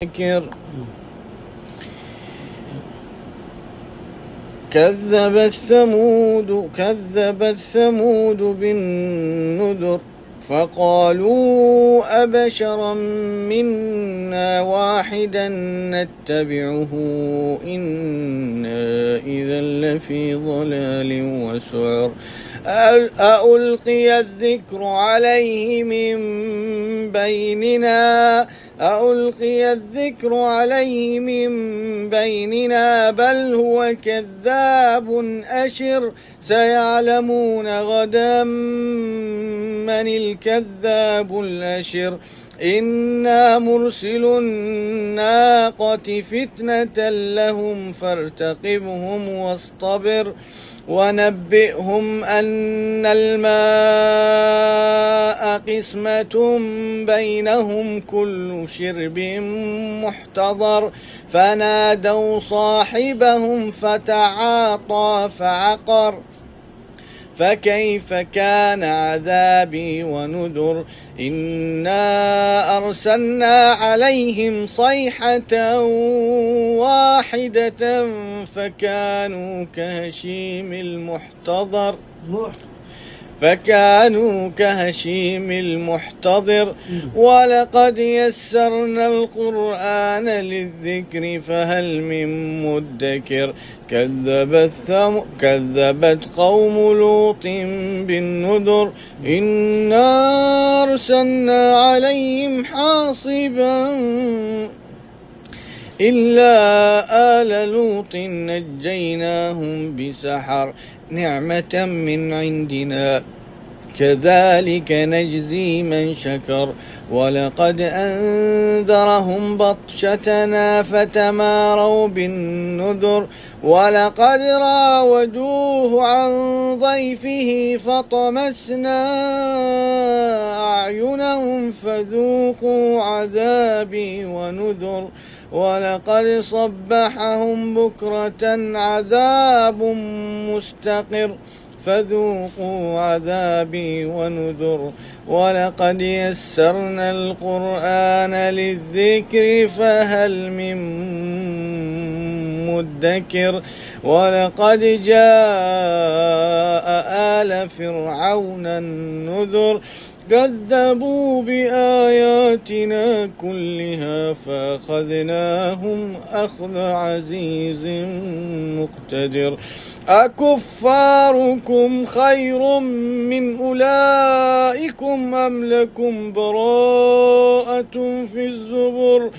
ذكر كذبت ثمود بالنذر فقالوا أبشرا منا واحدا نتبعه إنا إذا لفي ضلال وسعر أألقي الذكر عليه من بيننا بل هو كذاب أشر سيعلمون غدا من الكذاب الأشر إنا مرسل الناقة فتنة لهم فارتقبهم واصطبر ونبئهم أن الماء قسمة بينهم كل شرب محتضر فنادوا صاحبهم فتعاطى فعقر فكيف كان عذابي ونذر إنا أرسلنا عليهم صيحة واحدة فكانوا كهشيم المحتضر ولقد يسرنا القرآن للذكر فهل من مدكر كذبت قوم لوط بالنذر إنا أرسلنا عليهم حاصبا إلا آل لوط نجيناهم بسحر نعمة من عندنا كذلك نجزي من شكر ولقد أنذرهم بطشتنا فتماروا بالنذر ولقد راودوه عن ضيفه فطمسنا أعينهم فذوقوا عذابي ونذر ولقد صبحهم بكرة عذاب مستقر فذوقوا عذابي ونذر ولقد يسرنا القرآن للذكر فهل من مدكر ولقد جاء آل فرعون النذر كذبوا بآياتنا كلها فأخذناهم أخذ عزيز مقتدر أكفاركم خير من أولئكم أم لكم براءة في الزبر